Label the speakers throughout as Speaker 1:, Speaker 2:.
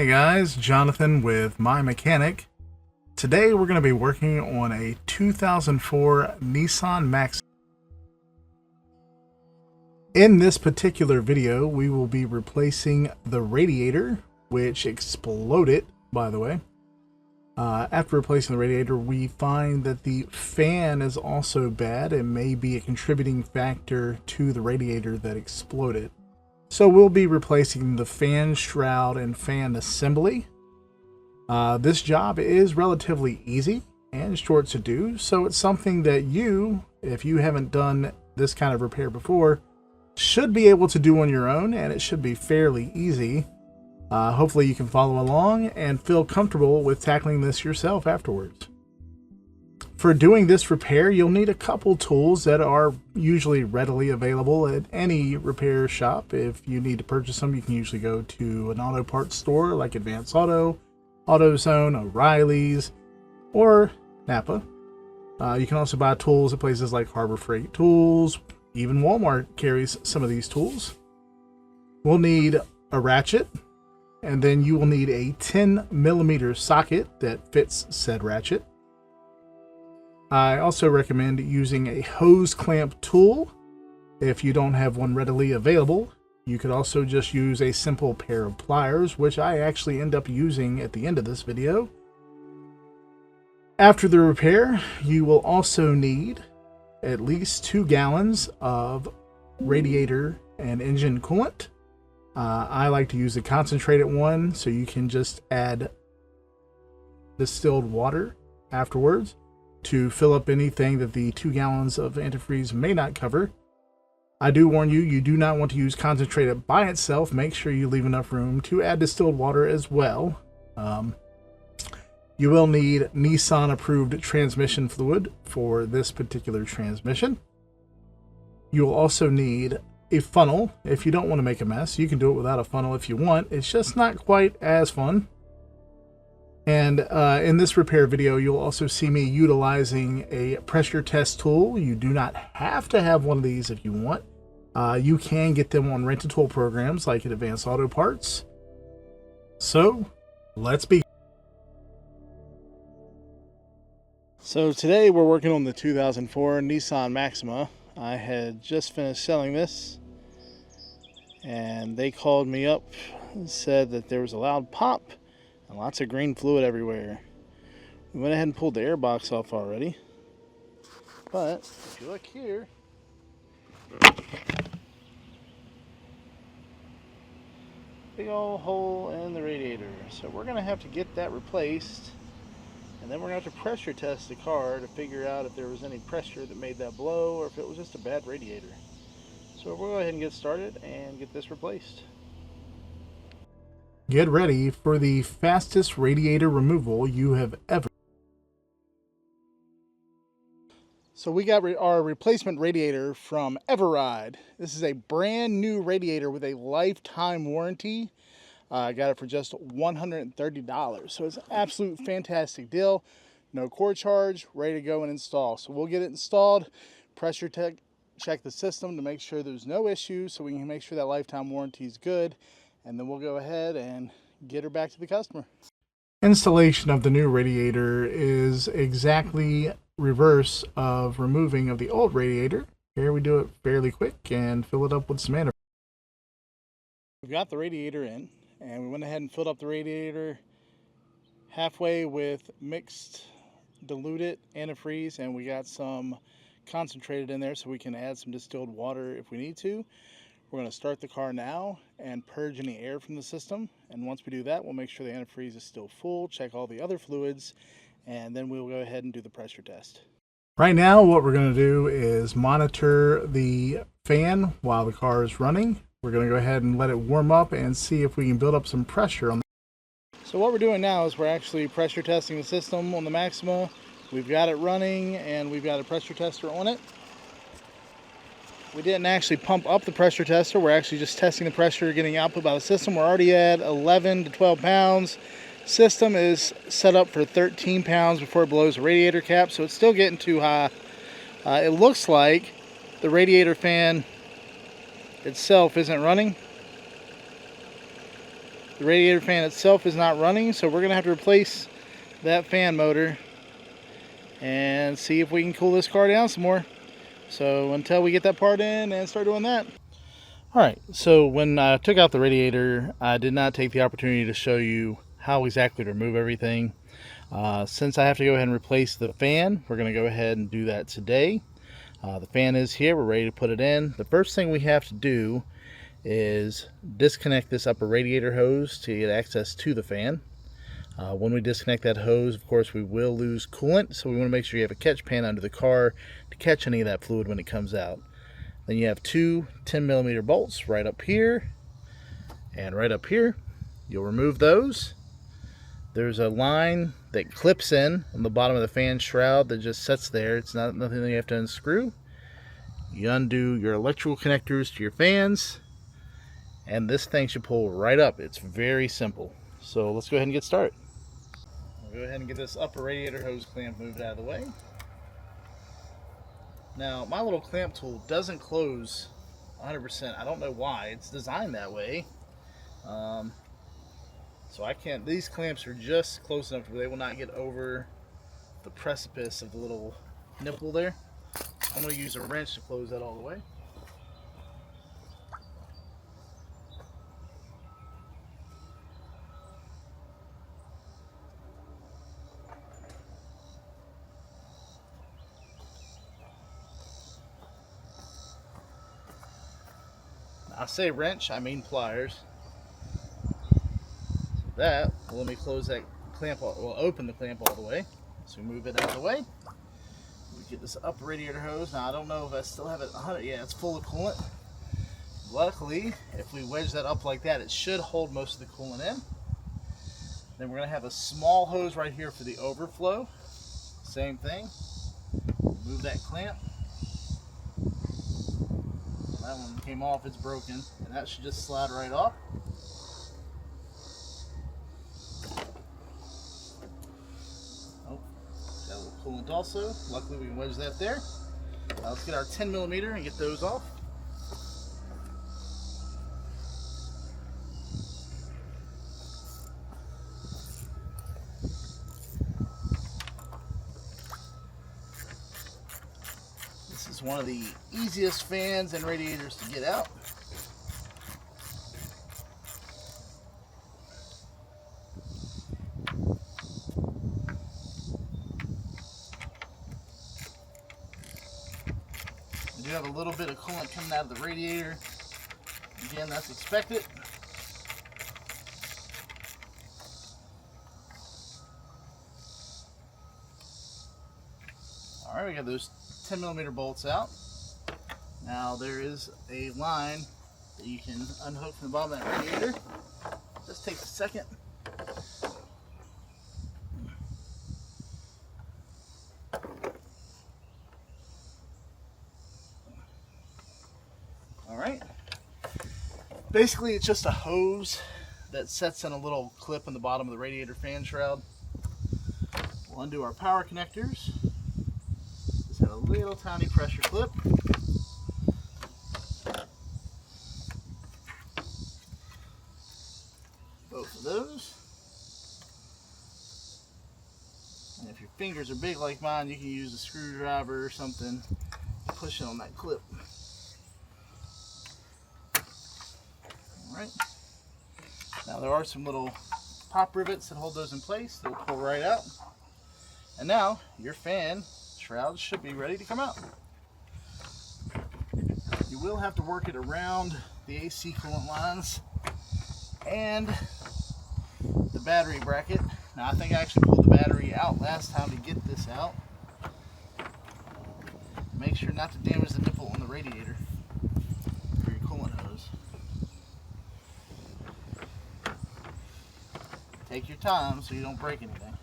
Speaker 1: Hey guys, Jonathan with My Mechanic. Today we're going to be working on a 2004 Nissan Maxima. In this particular video, we will be replacing the radiator, which exploded, by the way. After replacing the radiator, we find that the fan is also bad and may be a contributing factor to the radiator that exploded. So we'll be replacing the fan shroud and fan assembly. This job is relatively easy and short to do, so it's something that you, if you haven't done this kind of repair before, should be able to do on your own, and it should be fairly easy. Hopefully you can follow along and feel comfortable with tackling this yourself afterwards. For doing this repair, you'll need a couple tools that are usually readily available at any repair shop. If you need to purchase them, you can usually go to an auto parts store like Advance Auto, AutoZone, O'Reilly's, or Napa. You can also buy tools at places like Harbor Freight Tools. Even Walmart carries some of these tools. We'll need a ratchet, and then you will need a 10mm socket that fits said ratchet. I also recommend using a hose clamp tool. If you don't have one readily available, you could also just use a simple pair of pliers, which I actually end up using at the end of this video. After the repair, you will also need at least 2 gallons of radiator and engine coolant. I like to use the concentrated one, so you can just add distilled water afterwards to fill up anything that the 2 gallons of antifreeze may not cover. I do warn you, you do not want to use concentrated by itself. Make sure you leave enough room to add distilled water as well. You will need Nissan approved transmission fluid for this particular transmission. You will also need a funnel. If you don't want to make a mess, you can do it without a funnel if you want. It's just not quite as fun. And in this repair video, you'll also see me utilizing a pressure test tool. You do not have to have one of these if you want. You can get them on rent-a-tool programs like at Advanced Auto Parts. So, let's begin. So today we're working on the 2004 Nissan Maxima. I had just finished selling this, and they called me up and said that there was a loud pop and lots of green fluid everywhere. We went ahead and pulled the air box off already. But if you look here, big old hole in the radiator. So we're gonna have to get that replaced, and then we're gonna have to pressure test the car to figure out if there was any pressure that made that blow or if it was just a bad radiator. So we'll go ahead and get started and get this replaced. Get ready for the fastest radiator removal you have ever. So we got our replacement radiator from Everride. This is a brand new radiator with a lifetime warranty. I got it for just $130. So it's an absolute fantastic deal. No core charge, ready to go and install. So we'll get it installed, pressure check the system to make sure there's no issues so we can make sure that lifetime warranty is good. And then we'll go ahead and get her back to the customer. Installation of the new radiator is exactly reverse of removing of the old radiator. Here we do it fairly quick and fill it up with some antifreeze. We've got the radiator in, and we went ahead and filled up the radiator halfway with mixed diluted antifreeze, and we got some concentrated in there so we can add some distilled water if we need to. We're going to start the car now and purge any air from the system. And once we do that, we'll make sure the antifreeze is still full, check all the other fluids, and then we'll go ahead and do the pressure test. Right now, what we're going to do is monitor the fan while the car is running. We're going to go ahead and let it warm up and see if we can build up some pressure on the. So what we're doing now is we're actually pressure testing the system on the Maxima. We've got it running and we've got a pressure tester on it. We didn't actually pump up the pressure tester. We're actually just testing the pressure getting output by the system. We're already at 11 to 12 pounds. System is set up for 13 pounds before it blows the radiator cap, so it's still getting too high. It looks like the radiator fan itself isn't running. The radiator fan itself is not running, so we're gonna have to replace that fan motor and see if we can cool this car down some more. So until we get that part in and start doing that. Alright, so when I took out the radiator, I did not take the opportunity to show you how exactly to remove everything. Since I have to go ahead and replace the fan, we're going to go ahead and do that today. The fan is here, we're ready to put it in. The first thing we have to do is disconnect this upper radiator hose to get access to the fan. When we disconnect that hose, of course, we will lose coolant, so we want to make sure you have a catch pan under the car to catch any of that fluid when it comes out. Then you have two 10mm bolts right up here and right up here. You'll remove those. There's a line that clips in on the bottom of the fan shroud that just sits there. It's not nothing that you have to unscrew. You undo your electrical connectors to your fans, and this thing should pull right up. It's very simple. So let's go ahead and get started. We'll go ahead and get this upper radiator hose clamp moved out of the way. Now, my little clamp tool doesn't close 100%. I don't know why. It's designed that way. So I can't, these clamps are just close enough where they will not get over the precipice of the little nipple there. I'm going to use a wrench to close that all the way. I say wrench, I mean pliers. So that will let me close that clamp, will open the clamp all the way. So we move it out of the way. We get this upper radiator hose. Now I don't know if I still have it 100. Yeah, it's full of coolant. Luckily, if we wedge that up like that, it should hold most of the coolant in. Then we're going to have a small hose right here for the overflow. Same thing. Move that clamp. That one came off, it's broken, and that should just slide right off. Oh, got a little coolant also. Luckily we can wedge that there. Now let's get our 10mm and get those off. This is one of the easiest fans and radiators to get out. We do have a little bit of coolant coming out of the radiator. Again, that's expected. Alright, we got those 10mm bolts out. Now there is a line that you can unhook from the bottom of that radiator. Just takes a second. Alright. Basically it's just a hose that sets in a little clip in the bottom of the radiator fan shroud. We'll undo our power connectors. Just have a little tiny pressure clip. Both of those. And if your fingers are big like mine, you can use a screwdriver or something to push it on that clip. Alright. Now there are some little pop rivets that hold those in place. They'll pull right out. And now your fan shroud should be ready to come out. You will have to work it around the AC coolant lines and the battery bracket. Now I think I actually pulled the battery out last time to get this out. Make sure not to damage the nipple on the radiator for your coolant hose. Take your time so you don't break anything.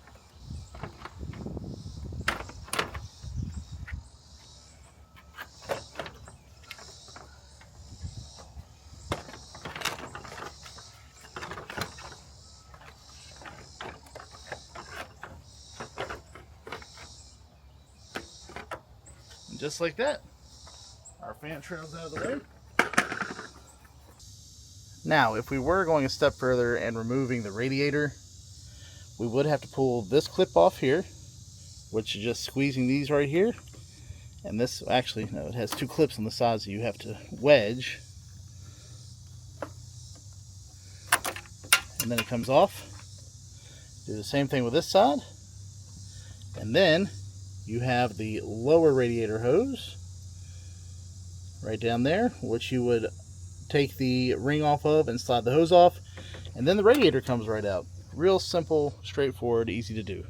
Speaker 1: And just like that, our fan shroud's out of the way. Now, if we were going a step further and removing the radiator, we would have to pull this clip off here, which is just squeezing these right here. And this, actually, no, it has two clips on the sides that you have to wedge. And then it comes off. Do the same thing with this side. And then you have the lower radiator hose right down there, which you would take the ring off of and slide the hose off. And then the radiator comes right out. Real simple, straightforward, easy to do.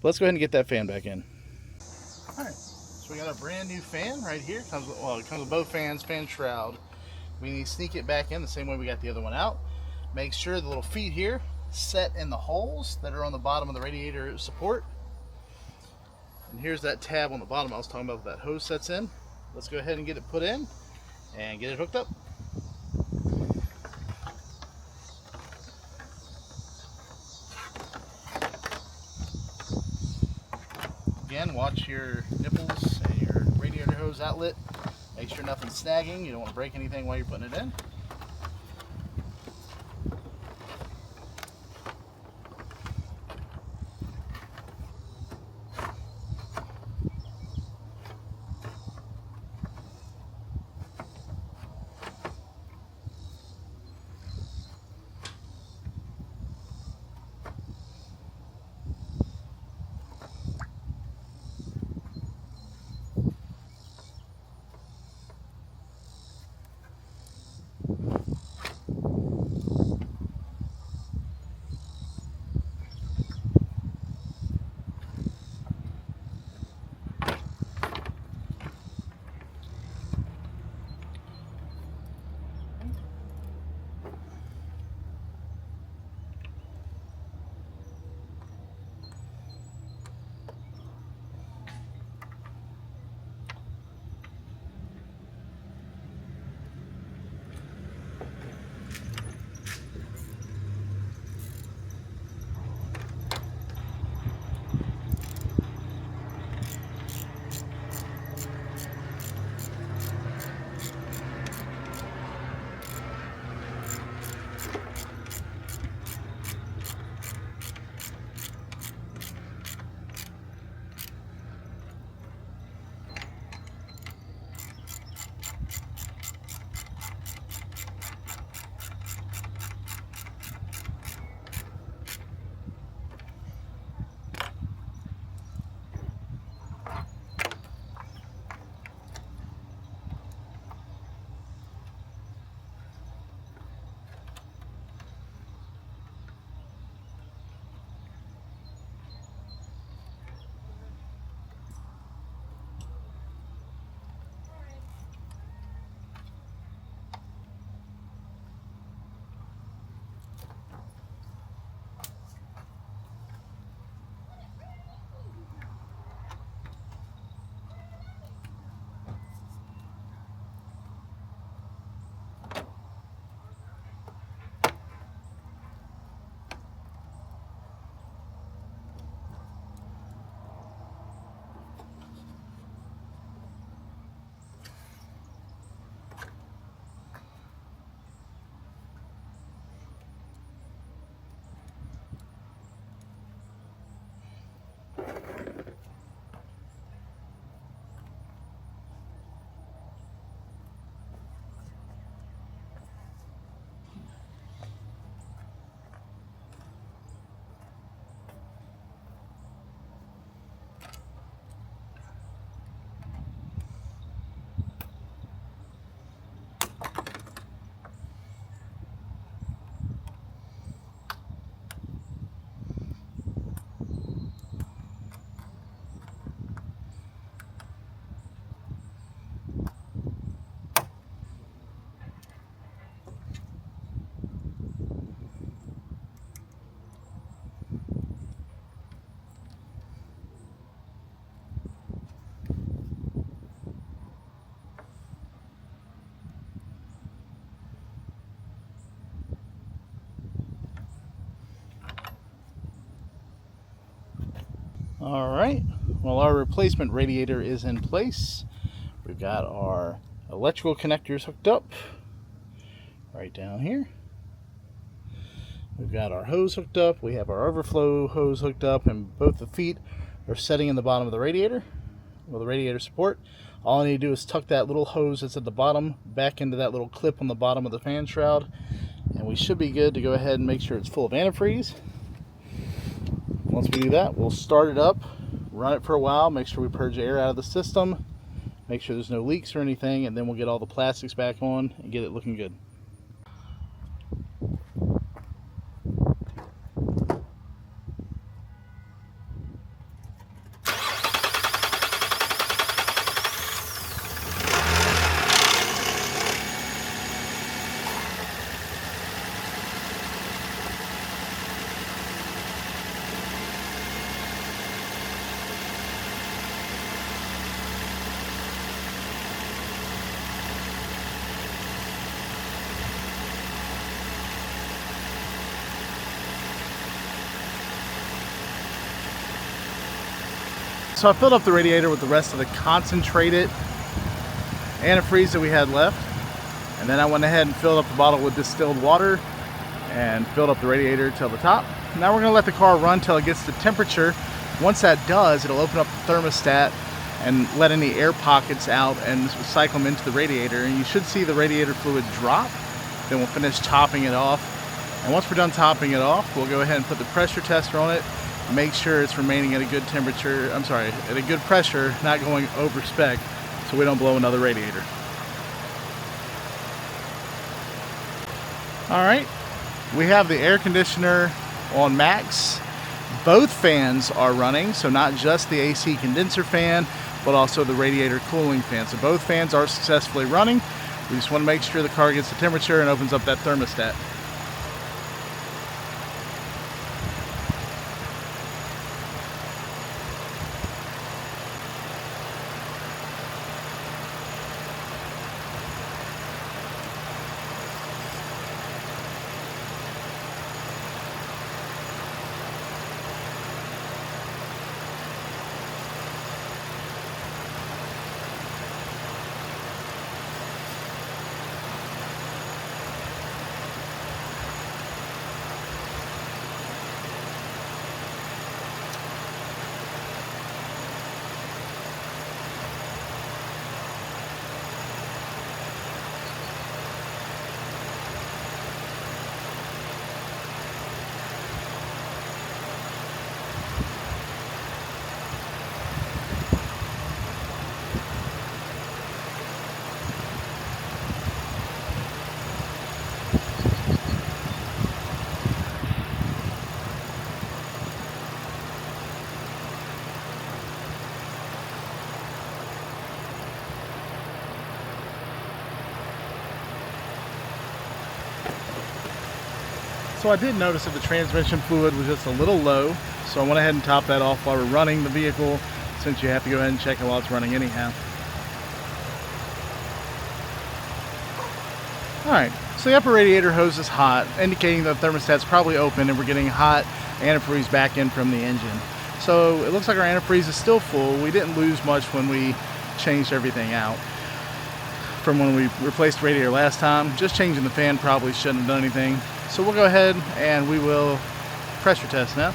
Speaker 1: Let's go ahead and get that fan back in. Alright, so we got a brand new fan right here. It comes with both fans, fan shroud. We need to sneak it back in the same way we got the other one out. Make sure the little feet here set in the holes that are on the bottom of the radiator support. And here's that tab on the bottom I was talking about that hose sets in. Let's go ahead and get it put in and get it hooked up. Again, watch your nipples and your radiator hose outlet. Make sure nothing's snagging. You don't want to break anything while you're putting it in. All right, well, our replacement radiator is in place. We've got our electrical connectors hooked up. right down here. We've got our hose hooked up. We have our overflow hose hooked up, and both the feet are setting in the bottom of the radiator, well, the radiator support. All I need to do is tuck that little hose that's at the bottom back into that little clip on the bottom of the fan shroud, and we should be good to go ahead and make sure it's full of antifreeze. Once we do that, we'll start it up, run it for a while, make sure we purge air out of the system, make sure there's no leaks or anything, and then we'll get all the plastics back on and get it looking good. So I filled up the radiator with the rest of the concentrated antifreeze that we had left. And then I went ahead and filled up the bottle with distilled water and filled up the radiator till the top. Now we're gonna let the car run till it gets to temperature. Once that does, it'll open up the thermostat and let any air pockets out and cycle them into the radiator. And you should see the radiator fluid drop. Then we'll finish topping it off. And once we're done topping it off, we'll go ahead and put the pressure tester on it. Make sure it's remaining at a good temperature, at a good pressure, not going over spec, so we don't blow another radiator. All right, we have the air conditioner on max. Both fans are running, so not just the AC condenser fan, but also the radiator cooling fan. So both fans are successfully running. We just want to make sure the car gets the temperature and opens up that thermostat. So I did notice that the transmission fluid was just a little low, so I went ahead and topped that off while we're running the vehicle, since you have to go ahead and check it while it's running anyhow. Alright, so the upper radiator hose is hot, indicating that the thermostat's probably open and we're getting hot antifreeze back in from the engine. So it looks like our antifreeze is still full. We didn't lose much when we changed everything out from when we replaced the radiator last time. Just changing the fan probably shouldn't have done anything. So we'll go ahead and we will pressure test now.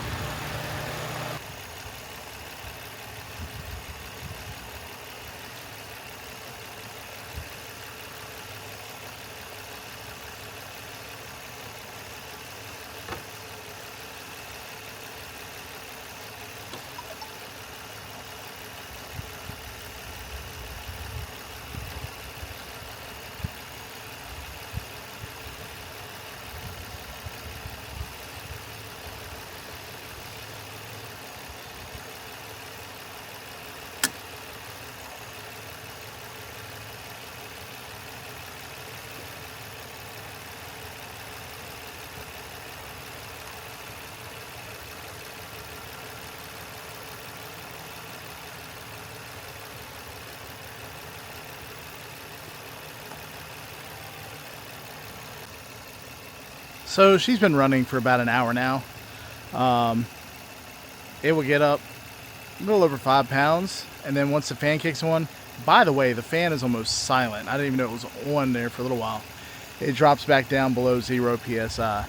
Speaker 1: So she's been running for about an hour now. It will get up a little over 5 pounds, and then once the fan kicks on, by the way, the fan is almost silent. I didn't even know it was on there for a little while. it drops back down below 0 psi.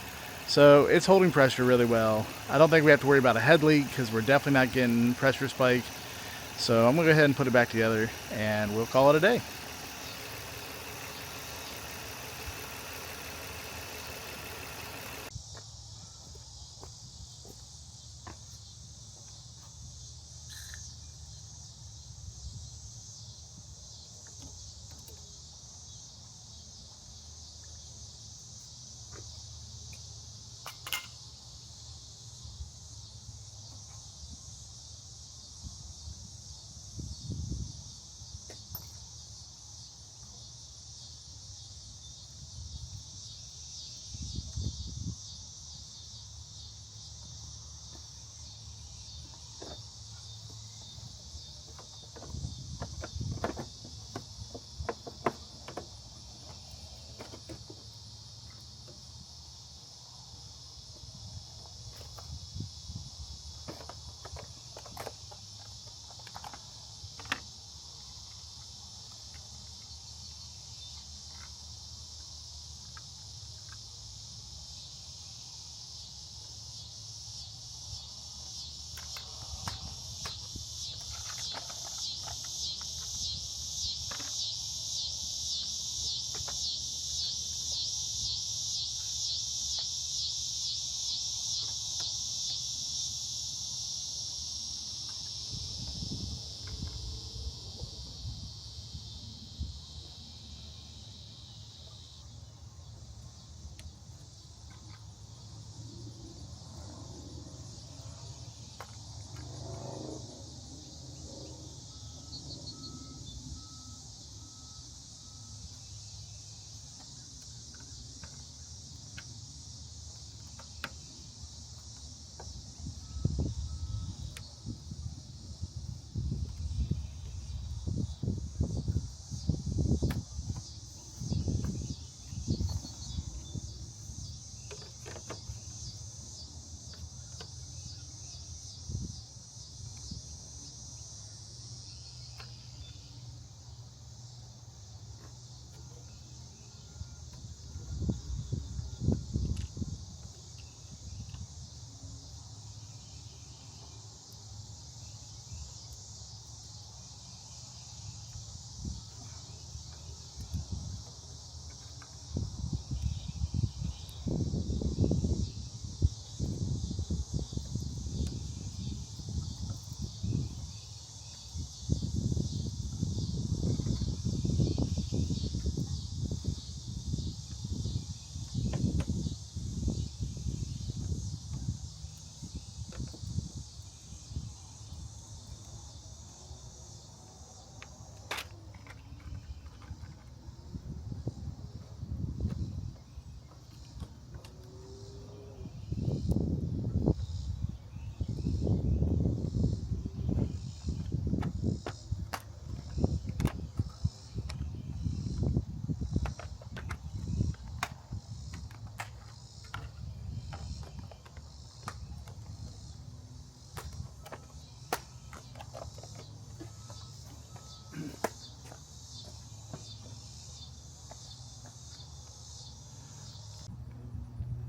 Speaker 1: So it's holding pressure really well. I don't think we have to worry about a head leak because we're definitely not getting pressure spike. So I'm gonna go ahead and put it back together and we'll call it a day.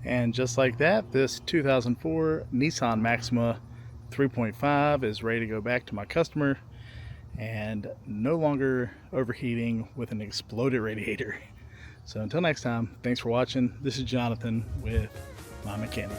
Speaker 1: And just like that, this 2004 Nissan Maxima 3.5 is ready to go back to my customer and no longer overheating with an exploded radiator. So until next time, thanks for watching. This is Jonathan with My Mechanic.